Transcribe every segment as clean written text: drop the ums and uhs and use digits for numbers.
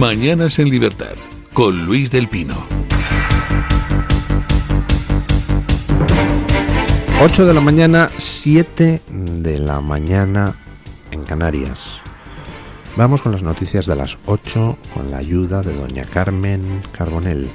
Mañanas en Libertad, con Luis del Pino. 8 de la mañana, 7 de la mañana en Canarias. Vamos con las noticias de las 8 con la ayuda de doña Carmen Carbonell.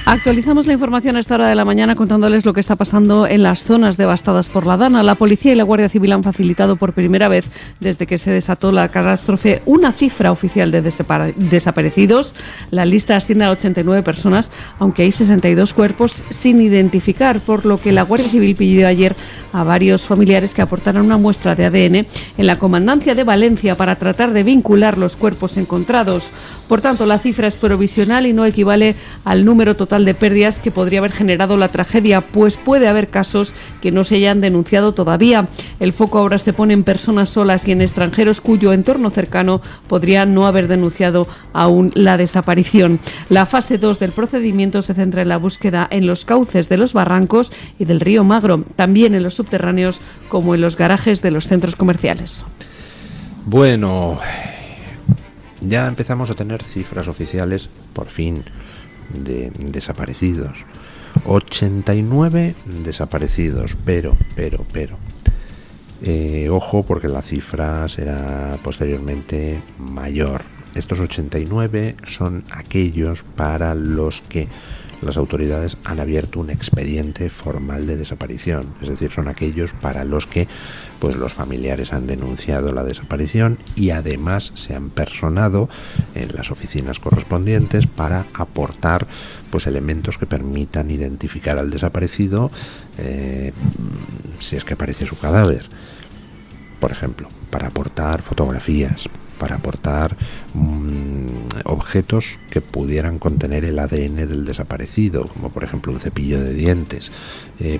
Actualizamos la información a esta hora de la mañana contándoles lo que está pasando en las zonas devastadas por la Dana. La policía y la Guardia Civil han facilitado por primera vez desde que se desató la catástrofe una cifra oficial de desaparecidos. La lista asciende a 89 personas, aunque hay 62 cuerpos sin identificar, por lo que la Guardia Civil pidió ayer a varios familiares que aportaran una muestra de ADN en la Comandancia de Valencia para tratar de vincular los cuerpos encontrados. Por tanto, la cifra es provisional y no equivale al número total de pérdidas que podría haber generado la tragedia, pues puede haber casos que no se hayan denunciado todavía. El foco ahora se pone en personas solas y en extranjeros cuyo entorno cercano podría no haber denunciado aún la desaparición. La fase 2 del procedimiento se centra en la búsqueda en los cauces de los barrancos y del río Magro, también en los subterráneos como en los garajes de los centros comerciales. Bueno, ya empezamos a tener cifras oficiales, por fin, de desaparecidos. 89 desaparecidos, pero ojo, porque la cifra será posteriormente mayor. Estos 89 son aquellos para los que las autoridades han abierto un expediente formal de desaparición, es decir, son aquellos para los que pues los familiares han denunciado la desaparición y además se han personado en las oficinas correspondientes para aportar pues elementos que permitan identificar al desaparecido si es que aparece su cadáver, por ejemplo, para aportar fotografías, para aportar objetos que pudieran contener el ADN del desaparecido, como por ejemplo un cepillo de dientes,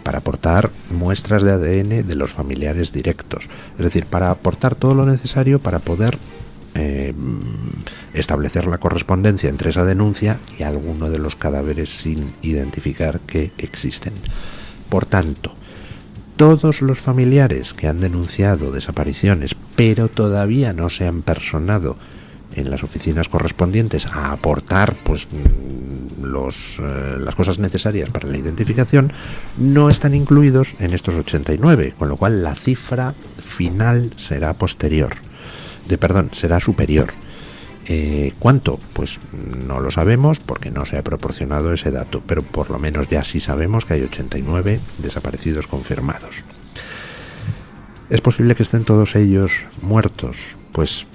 para aportar muestras de ADN de los familiares directos, es decir, para aportar todo lo necesario para poder establecer la correspondencia entre esa denuncia y alguno de los cadáveres sin identificar que existen. Por tanto, todos los familiares que han denunciado desapariciones pero todavía no se han personado en las oficinas correspondientes a aportar pues las cosas necesarias para la identificación no están incluidos en estos 89, con lo cual la cifra final será será superior. ¿Cuánto? Pues no lo sabemos porque no se ha proporcionado ese dato, pero por lo menos ya sí sabemos que hay 89 desaparecidos confirmados. ¿Es posible que estén todos ellos muertos? Pues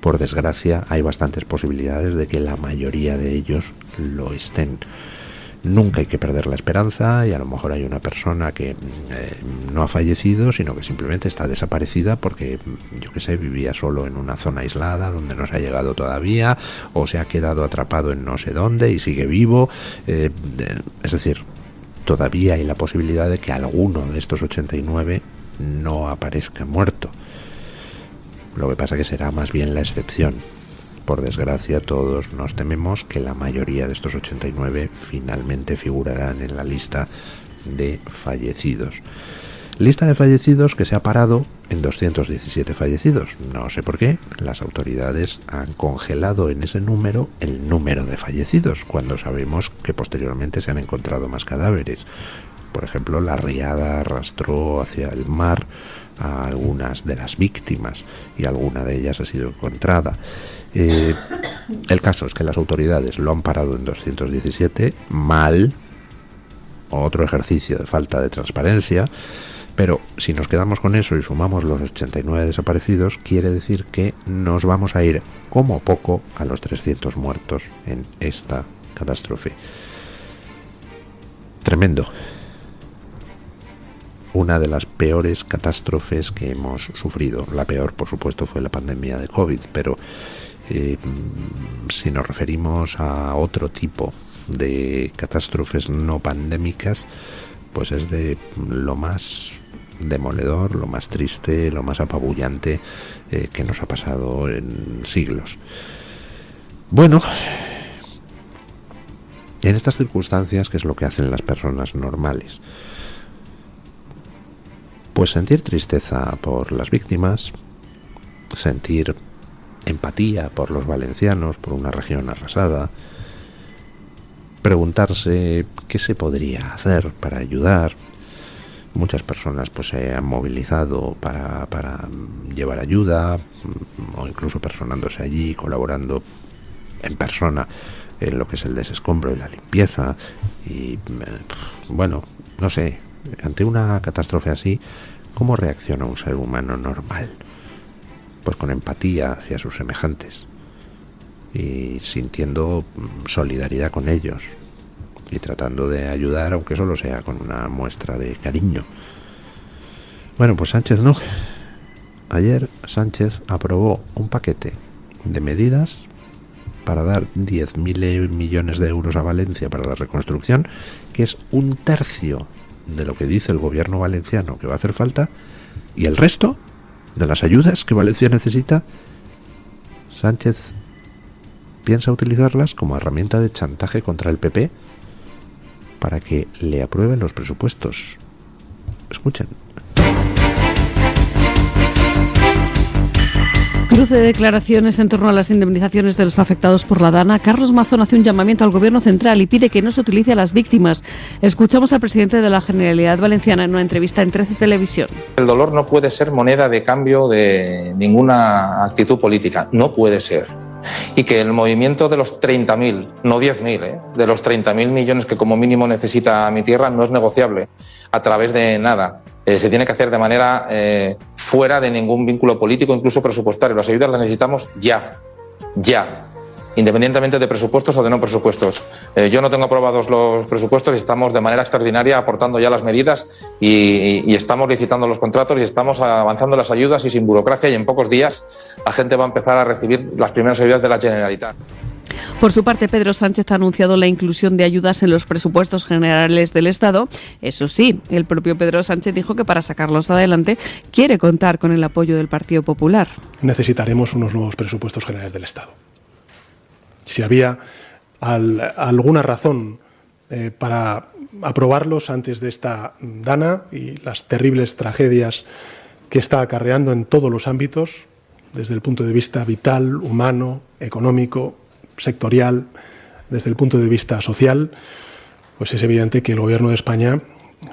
por desgracia hay bastantes posibilidades de que la mayoría de ellos lo estén. Nunca hay que perder la esperanza y a lo mejor hay una persona que no ha fallecido, sino que simplemente está desaparecida porque, yo qué sé, vivía solo en una zona aislada donde no se ha llegado todavía o se ha quedado atrapado en no sé dónde y sigue vivo. Es decir, todavía hay la posibilidad de que alguno de estos 89 no aparezca muerto. Lo que pasa que será más bien la excepción. Por desgracia, todos nos tememos que la mayoría de estos 89 finalmente figurarán en la lista de fallecidos. Lista de fallecidos que se ha parado en 217 fallecidos. No sé por qué, las autoridades han congelado en ese número el número de fallecidos, cuando sabemos que posteriormente se han encontrado más cadáveres. Por ejemplo, la riada arrastró hacia el mar a algunas de las víctimas y alguna de ellas ha sido encontrada. El caso es que las autoridades lo han parado en 217, mal, otro ejercicio de falta de transparencia, pero si nos quedamos con eso y sumamos los 89 desaparecidos, quiere decir que nos vamos a ir como poco a los 300 muertos en esta catástrofe. Tremendo. Una de las peores catástrofes que hemos sufrido. La peor, por supuesto, fue la pandemia de COVID, pero si nos referimos a otro tipo de catástrofes no pandémicas, pues es de lo más demoledor, lo más triste, lo más apabullante que nos ha pasado en siglos. Bueno, en estas circunstancias, ¿qué es lo que hacen las personas normales? Pues sentir tristeza por las víctimas, sentir empatía por los valencianos, por una región arrasada, preguntarse qué se podría hacer para ayudar. Muchas personas pues se han movilizado para llevar ayuda, o incluso personándose allí, colaborando en persona en lo que es el desescombro y la limpieza. Y bueno, no sé, ante una catástrofe así, ¿cómo reacciona un ser humano normal? Pues con empatía hacia sus semejantes y sintiendo solidaridad con ellos y tratando de ayudar, aunque solo sea con una muestra de cariño. Bueno, pues Sánchez no. Ayer Sánchez aprobó un paquete de medidas para dar 10.000 millones de euros a Valencia para la reconstrucción, que es un tercio de lo que dice el gobierno valenciano que va a hacer falta, y el resto de las ayudas que Valencia necesita, Sánchez piensa utilizarlas como herramienta de chantaje contra el PP para que le aprueben los presupuestos. Escuchen. Cruce de declaraciones en torno a las indemnizaciones de los afectados por la Dana. Carlos Mazón hace un llamamiento al Gobierno central y pide que no se utilice a las víctimas. Escuchamos al presidente de la Generalidad Valenciana en una entrevista en 13 Televisión. El dolor no puede ser moneda de cambio de ninguna actitud política, no puede ser. Y que el movimiento de los 30.000, no 10.000, de los 30.000 millones que como mínimo necesita mi tierra no es negociable a través de nada. Se tiene que hacer de manera fuera de ningún vínculo político, incluso presupuestario. Las ayudas las necesitamos ya, independientemente de presupuestos o de no presupuestos. Yo no tengo aprobados los presupuestos y estamos de manera extraordinaria aportando ya las medidas y estamos licitando los contratos y estamos avanzando las ayudas y sin burocracia, y en pocos días la gente va a empezar a recibir las primeras ayudas de la Generalitat. Por su parte, Pedro Sánchez ha anunciado la inclusión de ayudas en los presupuestos generales del Estado. Eso sí, el propio Pedro Sánchez dijo que para sacarlos adelante quiere contar con el apoyo del Partido Popular. Necesitaremos unos nuevos presupuestos generales del Estado. Si había alguna razón para aprobarlos antes de esta Dana y las terribles tragedias que está acarreando en todos los ámbitos, desde el punto de vista vital, humano, económico, sectorial, desde el punto de vista social, pues es evidente que el Gobierno de España,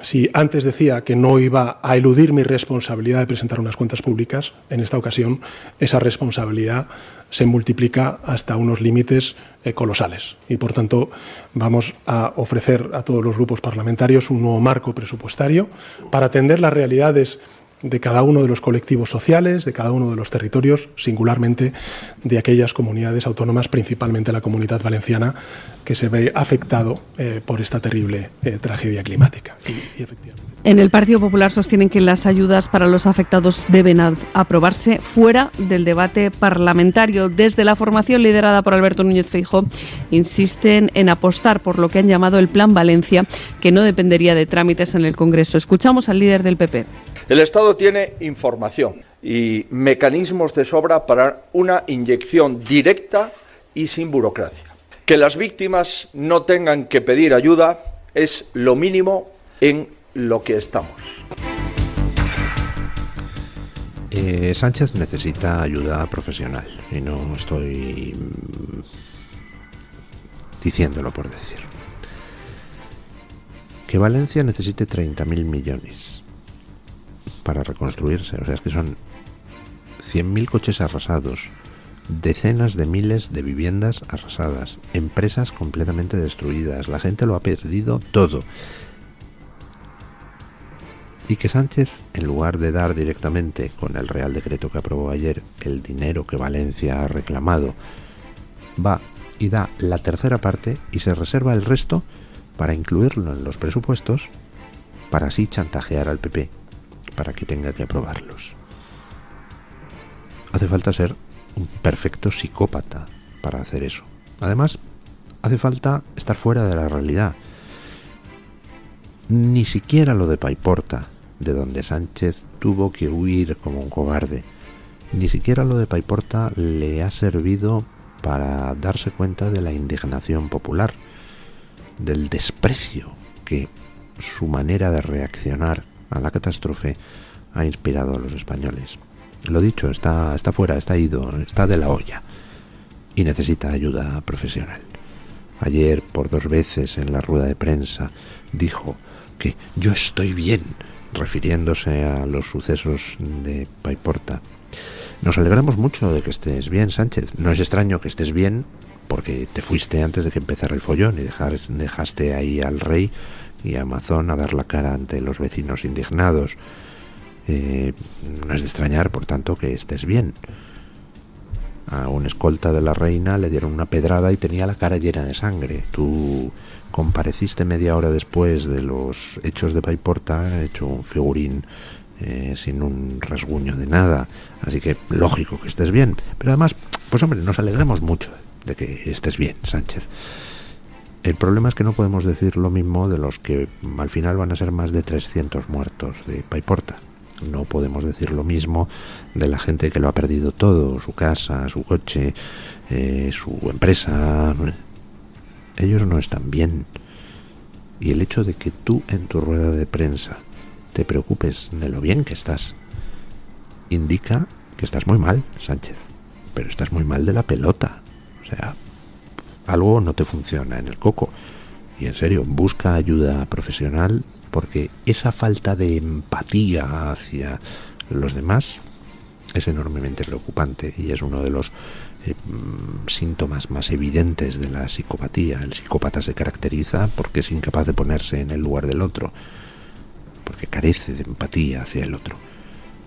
si antes decía que no iba a eludir mi responsabilidad de presentar unas cuentas públicas, en esta ocasión esa responsabilidad se multiplica hasta unos límites colosales. Y, por tanto, vamos a ofrecer a todos los grupos parlamentarios un nuevo marco presupuestario para atender las realidades de cada uno de los colectivos sociales, de cada uno de los territorios, singularmente de aquellas comunidades autónomas, principalmente la Comunidad Valenciana, que se ve afectado por esta terrible tragedia climática. Y efectivamente. En el Partido Popular sostienen que las ayudas para los afectados deben aprobarse fuera del debate parlamentario. Desde la formación liderada por Alberto Núñez Feijóo insisten en apostar por lo que han llamado el Plan Valencia, que no dependería de trámites en el Congreso. Escuchamos al líder del PP. El Estado tiene información y mecanismos de sobra para una inyección directa y sin burocracia. Que las víctimas no tengan que pedir ayuda es lo mínimo en lo que estamos. Sánchez necesita ayuda profesional y no estoy diciéndolo por decir. Que Valencia necesite 30.000 millones para reconstruirse, o sea, es que son 100.000 coches arrasados, decenas de miles de viviendas arrasadas, empresas completamente destruidas, la gente lo ha perdido todo. Y que Sánchez, en lugar de dar directamente con el Real Decreto que aprobó ayer el dinero que Valencia ha reclamado, va y da la tercera parte y se reserva el resto para incluirlo en los presupuestos, para así chantajear al PP para que tenga que aprobarlos. Hace falta ser un perfecto psicópata para hacer eso. Además, hace falta estar fuera de la realidad. Ni siquiera lo de Paiporta, de donde Sánchez tuvo que huir como un cobarde, ni siquiera lo de Paiporta le ha servido para darse cuenta de la indignación popular, del desprecio que su manera de reaccionar a la catástrofe ha inspirado a los españoles. Lo dicho, está fuera, está ido, está de la olla y necesita ayuda profesional. Ayer, por 2 veces en la rueda de prensa, dijo que yo estoy bien, refiriéndose a los sucesos de Paiporta. Nos alegramos mucho de que estés bien, Sánchez. No es extraño que estés bien, porque te fuiste antes de que empezara el follón y dejaste ahí al rey y a Amazon a dar la cara ante los vecinos indignados. No es de extrañar, por tanto, que estés bien. A un escolta de la reina le dieron una pedrada y tenía la cara llena de sangre. Tú compareciste media hora después de los hechos de Paiporta, hecho un figurín sin un rasguño de nada. Así que lógico que estés bien. Pero además, pues hombre, nos alegramos mucho de que estés bien, Sánchez. El problema es que no podemos decir lo mismo de los que al final van a ser más de 300 muertos de Paiporta. No podemos decir lo mismo de la gente que lo ha perdido todo, su casa, su coche, su empresa. Ellos no están bien. Y el hecho de que tú en tu rueda de prensa te preocupes de lo bien que estás indica que estás muy mal, Sánchez. Pero estás muy mal de la pelota. O sea, algo no te funciona en el coco. Y en serio, busca ayuda profesional, porque esa falta de empatía hacia los demás es enormemente preocupante y es uno de los síntomas más evidentes de la psicopatía. El psicópata se caracteriza porque es incapaz de ponerse en el lugar del otro, porque carece de empatía hacia el otro.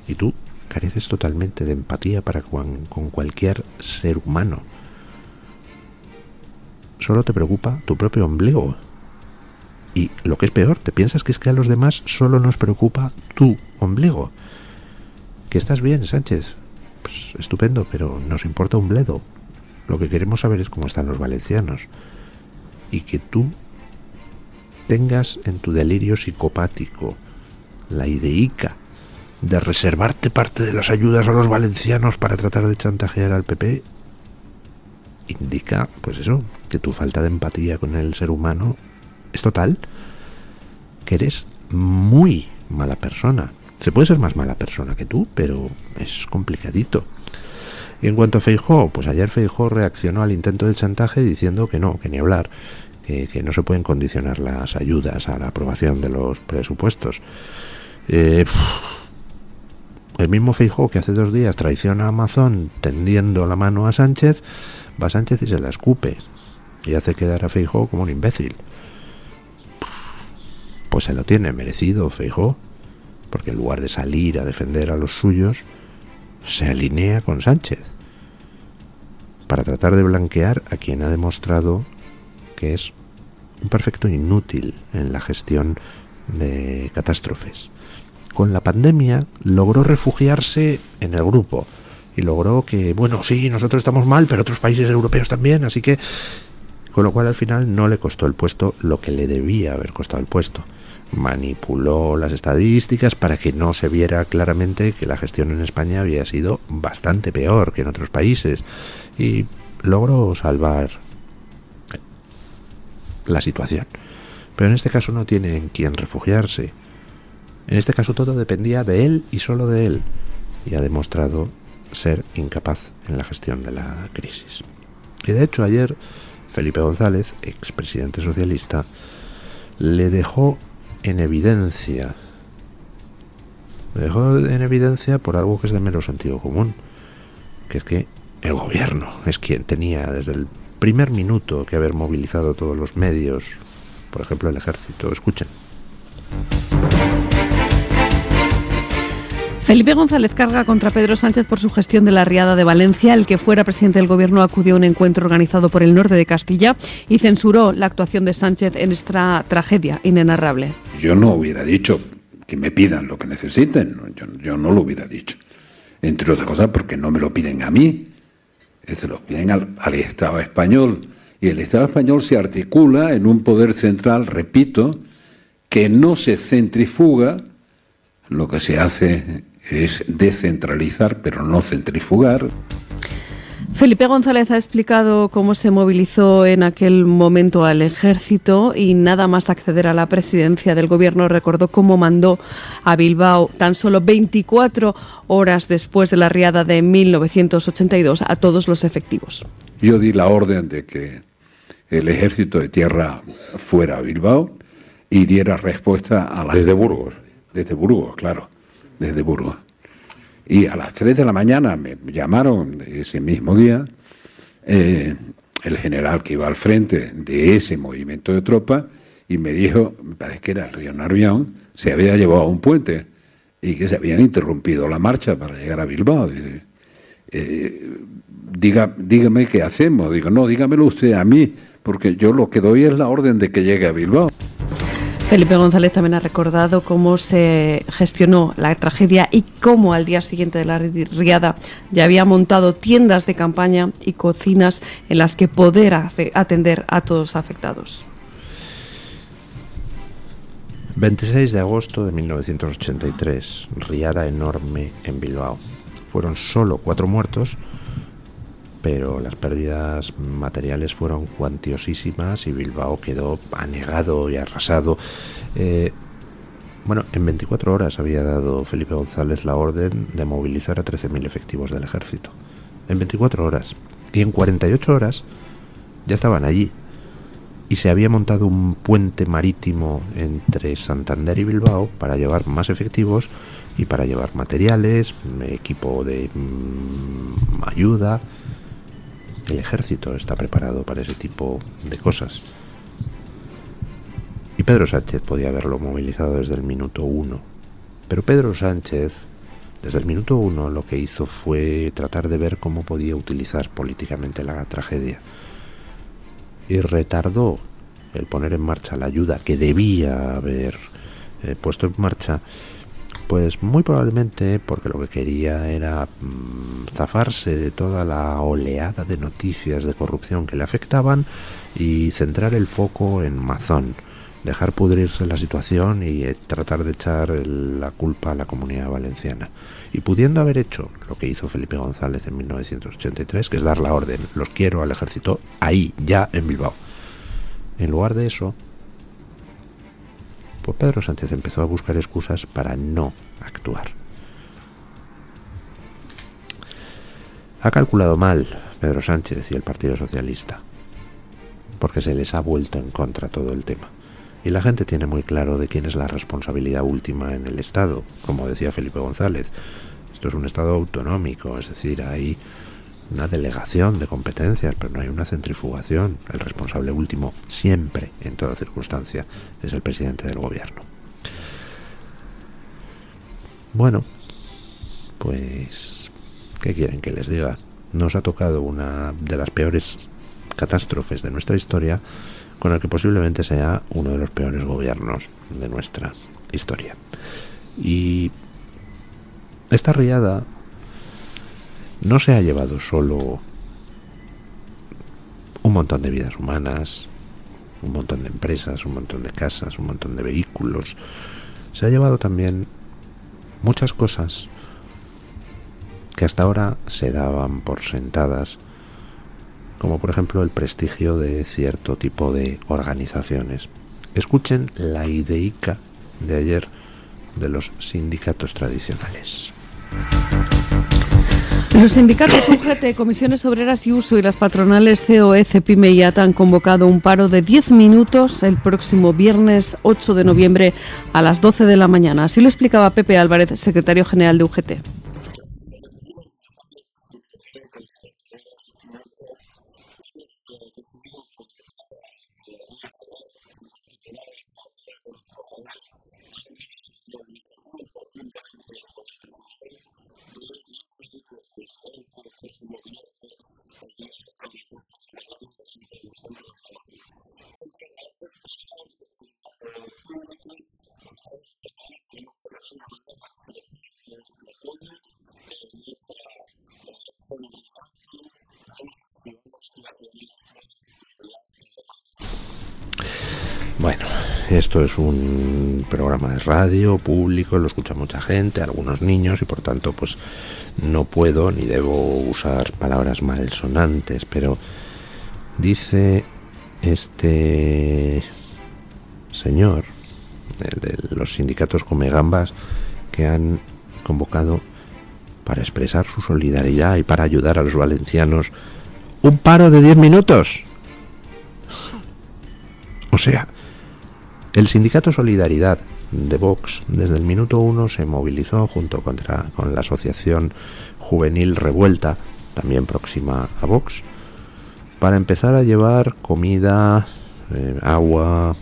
Y tú careces totalmente de empatía para con cualquier ser humano. Solo te preocupa tu propio ombligo. Y lo que es peor, te piensas que es que a los demás solo nos preocupa tu ombligo. Que estás bien, Sánchez. Pues estupendo, pero nos importa un bledo. Lo que queremos saber es cómo están los valencianos. Y que tú tengas en tu delirio psicopático la ideica de reservarte parte de las ayudas a los valencianos para tratar de chantajear al PP, indica, pues eso, que tu falta de empatía con el ser humano es total, que eres muy mala persona. Se puede ser más mala persona que tú, pero es complicadito. Y en cuanto a Feijóo, pues ayer Feijóo reaccionó al intento de chantaje diciendo que no, que ni hablar, que no se pueden condicionar las ayudas a la aprobación de los presupuestos. El mismo Feijóo que hace 2 días traiciona a Amazon tendiendo la mano a Sánchez, va a Sánchez y se la escupe y hace quedar a Feijóo como un imbécil. Pues se lo tiene merecido Feijóo, porque en lugar de salir a defender a los suyos, se alinea con Sánchez para tratar de blanquear a quien ha demostrado que es un perfecto inútil en la gestión de catástrofes. Con la pandemia logró refugiarse en el grupo y logró que, bueno, sí, nosotros estamos mal, pero otros países europeos también, así que, con lo cual al final no le costó el puesto lo que le debía haber costado el puesto. Manipuló las estadísticas para que no se viera claramente que la gestión en España había sido bastante peor que en otros países y logró salvar la situación. Pero en este caso no tiene en quién refugiarse. En este caso todo dependía de él y solo de él, y ha demostrado ser incapaz en la gestión de la crisis. Y de hecho ayer Felipe González, expresidente socialista, le dejó en evidencia por algo que es de mero sentido común, que es que el gobierno es quien tenía desde el primer minuto que haber movilizado todos los medios, por ejemplo el ejército. Escuchen. Felipe González carga contra Pedro Sánchez por su gestión de la riada de Valencia. El que fuera presidente del gobierno acudió a un encuentro organizado por el norte de Castilla y censuró la actuación de Sánchez en esta tragedia inenarrable. Yo no hubiera dicho que me pidan lo que necesiten, yo no lo hubiera dicho. Entre otras cosas porque no me lo piden a mí, se lo piden al Estado español. Y el Estado español se articula en un poder central, repito, que no se centrifuga. Lo que se hace es descentralizar, pero no centrifugar. Felipe González ha explicado cómo se movilizó en aquel momento al ejército y nada más acceder a la presidencia del gobierno recordó cómo mandó a Bilbao tan solo 24 horas después de la riada de 1982 a todos los efectivos. Yo di la orden de que el ejército de tierra fuera a Bilbao y diera respuesta a las... Desde Burgos. Desde Burgos, claro, desde Burgos. Y a las 3 de la mañana me llamaron ese mismo día el general que iba al frente de ese movimiento de tropas y me dijo, me parece que era el río Nervión, se había llevado a un puente y que se habían interrumpido la marcha para llegar a Bilbao. Dice, dígame qué hacemos. Digo, no, dígamelo usted a mí, porque yo lo que doy es la orden de que llegue a Bilbao. Felipe González también ha recordado cómo se gestionó la tragedia y cómo al día siguiente de la riada ya había montado tiendas de campaña y cocinas en las que poder atender a todos los afectados. 26 de agosto de 1983, riada enorme en Bilbao. Fueron solo 4 muertos, pero las pérdidas materiales fueron cuantiosísimas y Bilbao quedó anegado y arrasado. En 24 horas había dado Felipe González la orden de movilizar a 13.000 efectivos del ejército. En 24 horas. Y en 48 horas ya estaban allí. Y se había montado un puente marítimo entre Santander y Bilbao para llevar más efectivos y para llevar materiales, equipo de ayuda. El ejército está preparado para ese tipo de cosas. Y Pedro Sánchez podía haberlo movilizado desde el minuto 1. Pero Pedro Sánchez, desde el minuto 1, lo que hizo fue tratar de ver cómo podía utilizar políticamente la tragedia. Y retardó el poner en marcha la ayuda que debía haber puesto en marcha, pues muy probablemente porque lo que quería era zafarse de toda la oleada de noticias de corrupción que le afectaban y centrar el foco en Mazón, dejar pudrirse la situación y tratar de echar la culpa a la Comunidad Valenciana. Y pudiendo haber hecho lo que hizo Felipe González en 1983, que es dar la orden, los quiero al ejército ahí, ya en Bilbao. En lugar de eso, pues Pedro Sánchez empezó a buscar excusas para no actuar. Ha calculado mal Pedro Sánchez y el Partido Socialista, porque se les ha vuelto en contra todo el tema. Y la gente tiene muy claro de quién es la responsabilidad última en el Estado. Como decía Felipe González, esto es un Estado autonómico, es decir, hay una delegación de competencias, pero no hay una centrifugación. El responsable último, siempre, en toda circunstancia, es el presidente del gobierno. Bueno, pues, ¿qué quieren que les diga? Nos ha tocado una de las peores catástrofes de nuestra historia, con el que posiblemente sea uno de los peores gobiernos de nuestra historia. Y esta riada no se ha llevado solo un montón de vidas humanas, un montón de empresas, un montón de casas, un montón de vehículos. Se ha llevado también muchas cosas que hasta ahora se daban por sentadas, como por ejemplo el prestigio de cierto tipo de organizaciones. Escuchen la ideica de ayer de los sindicatos tradicionales. Los sindicatos UGT, Comisiones Obreras y Uso y las patronales COE, CEPIME y ATA han convocado un paro de 10 minutos el próximo viernes 8 de noviembre a las 12 de la mañana. Así lo explicaba Pepe Álvarez, secretario general de UGT. Bueno, esto es un programa de radio público, lo escucha mucha gente, algunos niños, y por tanto pues no puedo ni debo usar palabras malsonantes, pero dice este señor, el de los sindicatos Comegambas, que han convocado para expresar su solidaridad y para ayudar a los valencianos un paro de 10 minutos. O sea, el sindicato Solidaridad de Vox desde el minuto 1 se movilizó junto con la asociación juvenil Revuelta, también próxima a Vox, para empezar a llevar comida, agua,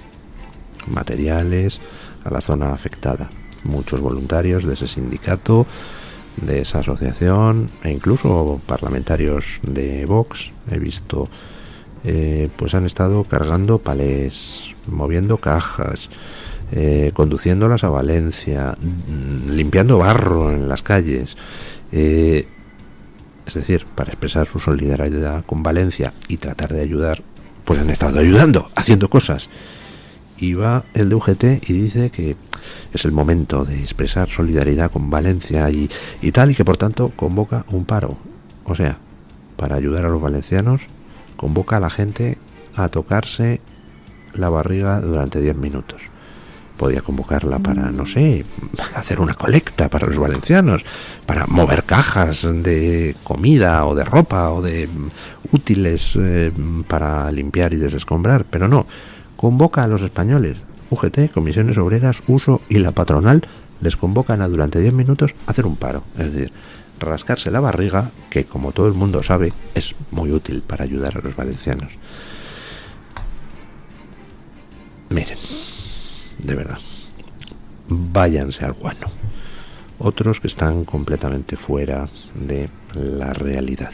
materiales a la zona afectada. Muchos voluntarios de ese sindicato, de esa asociación, e incluso parlamentarios de Vox, he visto, pues han estado cargando palés, moviendo cajas, conduciéndolas a Valencia, limpiando barro en las calles, es decir, para expresar su solidaridad con Valencia y tratar de ayudar, pues han estado ayudando, haciendo cosas. Y va el de UGT y dice que es el momento de expresar solidaridad con Valencia y tal, y que por tanto convoca un paro. O sea, para ayudar a los valencianos, convoca a la gente a tocarse la barriga durante 10 minutos. Podía convocarla para, no sé, hacer una colecta para los valencianos, para mover cajas de comida o de ropa o de útiles para limpiar y desescombrar, pero no, convoca a los españoles. UGT, Comisiones Obreras, Uso y la patronal les convocan a durante 10 minutos a hacer un paro, es decir, rascarse la barriga, que como todo el mundo sabe es muy útil para ayudar a los valencianos. Miren, de verdad, váyanse al guano. Otros que están completamente fuera de la realidad.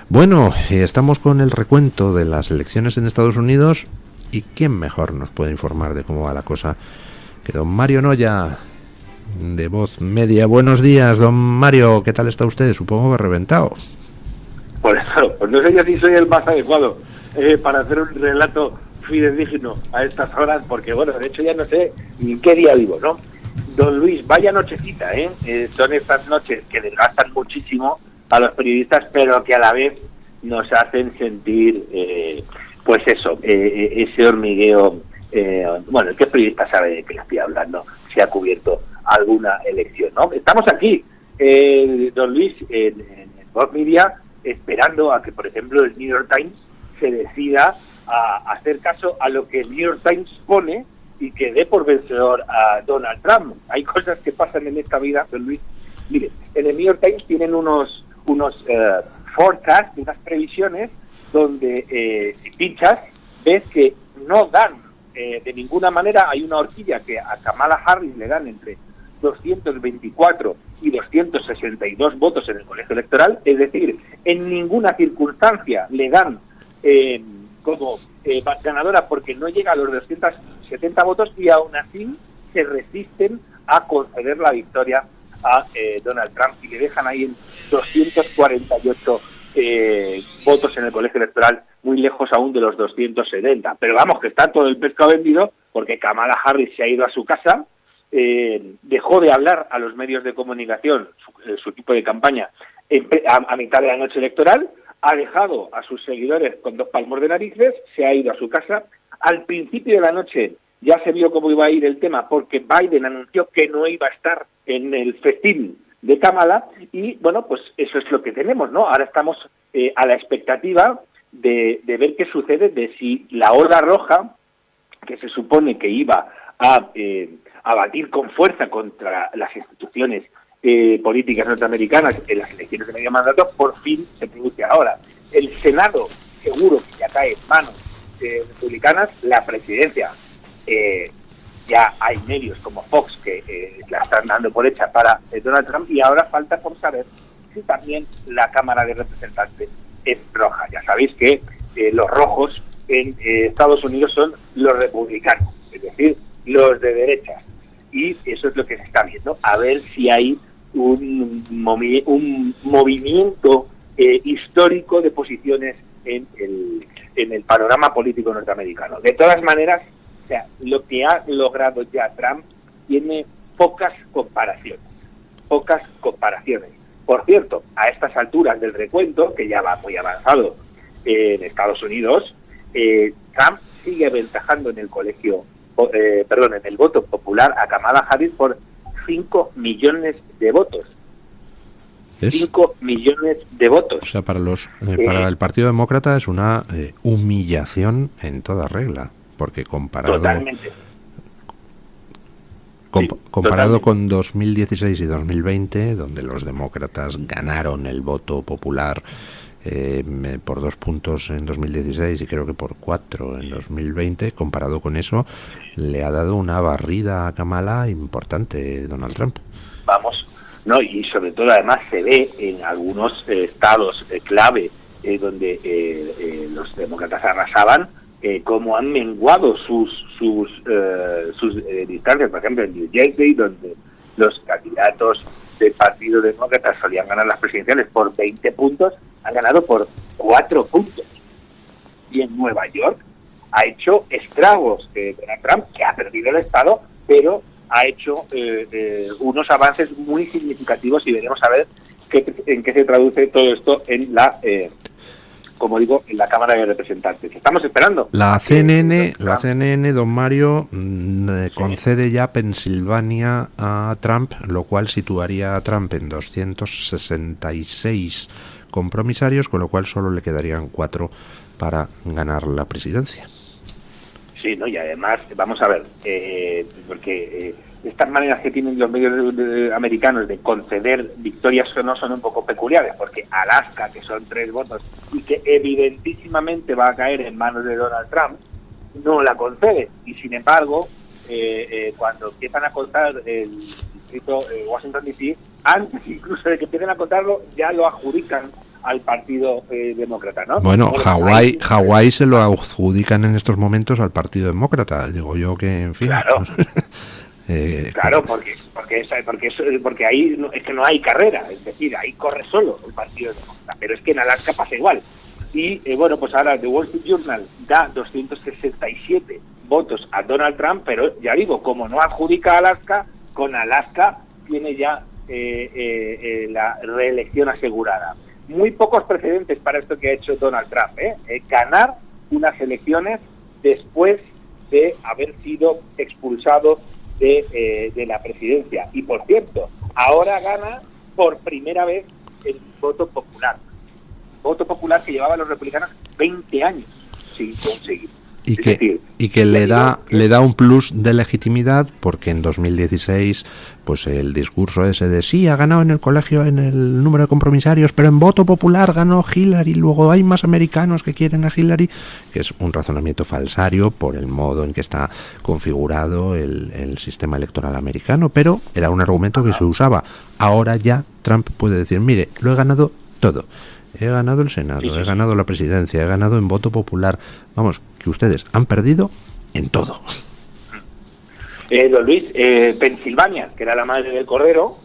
Bueno, estamos con el recuento de las elecciones en Estados Unidos, y quién mejor nos puede informar de cómo va la cosa que don Mario Noya, de Voz Media. Buenos días, don Mario, ¿qué tal está usted? Supongo que reventado. Por eso, pues no sé yo si soy el más adecuado para hacer un relato fidedigno a estas horas, porque bueno, de hecho ya no sé ni qué día vivo, ¿no? Don Luis, vaya nochecita, son estas noches que desgastan muchísimo a los periodistas, pero que a la vez nos hacen sentir, pues eso, ese hormigueo. Bueno, el que periodista sabe de qué le estoy hablando, si ha cubierto alguna elección, ¿no? Estamos aquí, don Luis, en Voz Media, esperando a que, por ejemplo, el New York Times se decida a hacer caso a lo que el New York Times pone y que dé por vencedor a Donald Trump. Hay cosas que pasan en esta vida, don Luis. Mire, en el New York Times tienen unos forecasts, unas previsiones, donde si pinchas, ves que no dan de ninguna manera. Hay una horquilla que a Kamala Harris le dan entre 224 y 262 votos en el colegio electoral, es decir, en ninguna circunstancia le dan como ganadora, porque no llega a los 270 votos, y aún así se resisten a conceder la victoria a Donald Trump, y le dejan ahí en 248 votos en el colegio electoral, muy lejos aún de los 270. Pero vamos, que está todo el pescado vendido, porque Kamala Harris se ha ido a su casa, dejó de hablar a los medios de comunicación, su equipo de campaña, a mitad de la noche electoral, ha dejado a sus seguidores con 2 palmos de narices, se ha ido a su casa. Al principio de la noche ya se vio cómo iba a ir el tema, porque Biden anunció que no iba a estar en el festín de Kamala, y bueno, pues eso es lo que tenemos, ¿no? Ahora estamos a la expectativa de ver qué sucede, de si la Horda Roja, que se supone que iba a batir con fuerza contra las instituciones políticas norteamericanas en las elecciones de medio mandato, por fin se produce ahora. El Senado seguro que ya cae en manos republicanas, la presidencia ya hay medios como Fox que la están dando por hecha para Donald Trump, y ahora falta por saber si también la Cámara de Representantes es roja. Ya sabéis que los rojos en Estados Unidos son los republicanos, es decir, los de derechas, y eso es lo que se está viendo, a ver si hay un movimiento histórico de posiciones en el panorama político norteamericano. De todas maneras, O sea, lo que ha logrado ya Trump tiene pocas comparaciones. Por cierto, a estas alturas del recuento, que ya va muy avanzado en Estados Unidos, Trump sigue aventajando en el en el voto popular a Kamala Harris por 5 millones de votos. 5 millones de votos. O sea, para el Partido Demócrata es una humillación en toda regla, porque comparado totalmente. Comparado con 2016 y 2020, donde los demócratas ganaron el voto popular por 2 puntos en 2016 y creo que por 4 en 2020, comparado con eso, le ha dado una barrida a Kamala importante Donald Trump. Vamos, no, y sobre todo además se ve en algunos estados clave donde los demócratas arrasaban, cómo han menguado sus distancias. Por ejemplo, en New Jersey, donde los candidatos del Partido Demócrata solían ganar las presidenciales por 20 puntos, han ganado por 4 puntos. Y en Nueva York ha hecho estragos Donald Trump, que ha perdido el estado, pero ha hecho unos avances muy significativos, y veremos a ver en qué se traduce todo esto en la como digo, en la Cámara de Representantes. Estamos esperando. La CNN, don Mario, concede ya Pensilvania a Trump, lo cual situaría a Trump en 266 compromisarios, con lo cual solo le quedarían 4 para ganar la presidencia. Sí, ¿no? Y además, vamos a ver, porque estas maneras que tienen los medios americanos de conceder victorias o no son un poco peculiares, porque Alaska, que son 3 votos y que evidentísimamente va a caer en manos de Donald Trump, no la concede. Y sin embargo, cuando empiezan a contar el distrito Washington D.C., antes incluso de que empiecen a contarlo, ya lo adjudican al Partido Demócrata, ¿no? Bueno, Hawái se lo adjudican en estos momentos al Partido Demócrata. Digo yo que, en fin... Claro. Claro, porque ahí es que no hay carrera, es decir, ahí corre solo el Partido Demócrata, pero es que en Alaska pasa igual. Y bueno, pues ahora The Wall Street Journal da 267 votos a Donald Trump, pero ya digo, como no adjudica a Alaska, con Alaska tiene ya la reelección asegurada. Muy pocos precedentes para esto que ha hecho Donald Trump, ganar unas elecciones después de haber sido expulsado de la presidencia. Y por cierto, ahora gana por primera vez el voto popular que llevaban los republicanos 20 años sin conseguir. Y que le da un plus de legitimidad, porque en 2016 pues el discurso ese de sí, ha ganado en el colegio en el número de compromisarios, pero en voto popular ganó Hillary, luego hay más americanos que quieren a Hillary, que es un razonamiento falsario por el modo en que está configurado el sistema electoral americano, pero era un argumento que se usaba. Ahora ya Trump puede decir, mire, lo he ganado todo. He ganado el Senado, he ganado la presidencia, he ganado en voto popular. Vamos, que ustedes han perdido en todo. Don Luis, Pensilvania, que era la madre del cordero,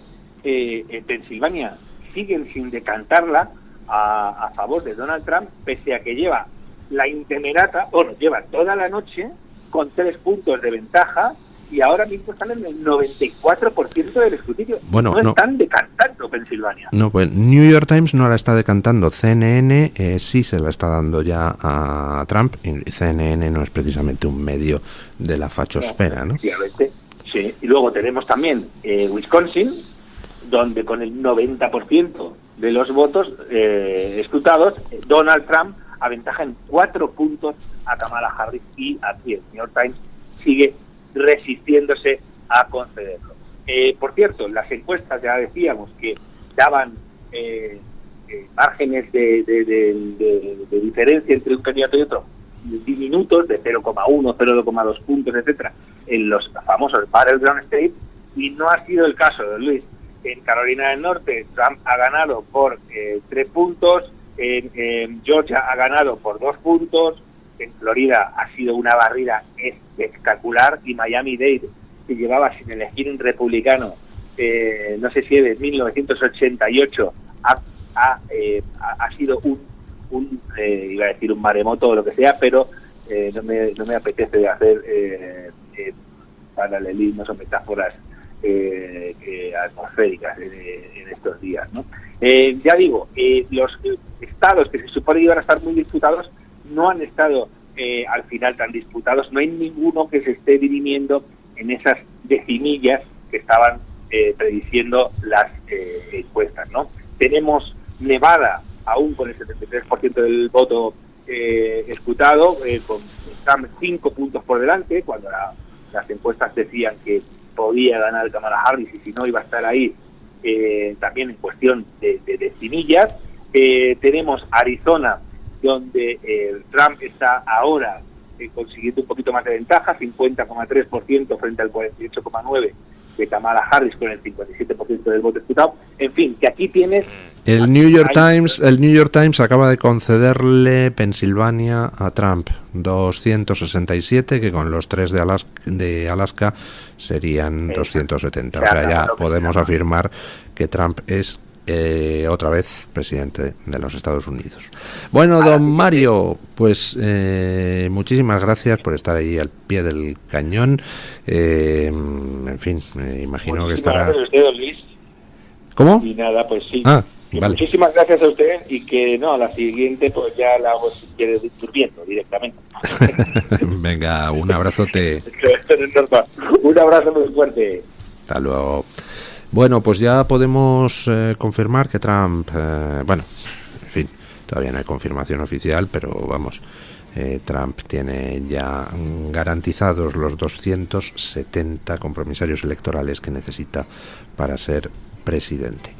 en Pensilvania siguen sin decantarla a favor de Donald Trump, pese a que lleva la intemerata, lleva toda la noche con 3 puntos de ventaja, y ahora mismo están en el 94% del escrutinio. Bueno, no están decantando Pensilvania. No, pues New York Times no la está decantando. CNN sí se la está dando ya a Trump. Y CNN no es precisamente un medio de la fachosfera, ¿no? Efectivamente, sí. Y luego tenemos también Wisconsin, donde con el 90% de los votos escrutados, Donald Trump aventaja en 4 puntos a Kamala Harris, y aquí el New York Times sigue resistiéndose a concederlo. Por cierto, las encuestas ya decíamos que daban márgenes de diferencia entre un candidato y otro diminutos, de 0,1, 0,2 puntos, etcétera, en los famosos Battleground States, y no ha sido el caso, don Luis. En Carolina del Norte, Trump ha ganado por 3 puntos, en Georgia ha ganado por 2 puntos, en Florida ha sido una barrida espectacular, y Miami-Dade, que llevaba sin elegir un republicano, no sé si de 1988, ha sido iba a decir un maremoto o lo que sea, pero no me apetece hacer paralelismos o metáforas atmosféricas en estos días, ¿no? Ya digo, los estados que se supone que iban a estar muy disputados no han estado al final tan disputados. No hay ninguno que se esté dirimiendo en esas decimillas que estaban prediciendo las encuestas, ¿no? Tenemos Nevada aún con el 73% del voto escrutado, con Trump 5 puntos por delante, cuando las encuestas decían que podía ganar Kamala Harris y si no iba a estar ahí también en cuestión de decimillas. Tenemos Arizona, donde Trump está ahora consiguiendo un poquito más de ventaja, 50,3% frente al 48,9% de Kamala Harris con el 57% del voto escrutado. En fin, que aquí tienes... El New York Times acaba de concederle Pensilvania a Trump 267, que con los 3 de Alaska serían 270. O sea, ya podemos afirmar que Trump es otra vez presidente de los Estados Unidos. Bueno, don Mario, pues muchísimas gracias por estar ahí al pie del cañón. En fin, me imagino que estará... Gracias a usted, don Luis. ¿Cómo? Y nada, pues sí. Vale. Muchísimas gracias a usted y que no, a la siguiente pues ya la hago si quiere durmiendo directamente. Venga, un abrazote. Esto no es normal. Un abrazo muy fuerte. Hasta luego. Bueno, pues ya podemos confirmar que Trump, bueno, en fin, todavía no hay confirmación oficial, pero vamos, Trump tiene ya garantizados los 270 compromisarios electorales que necesita para ser presidente.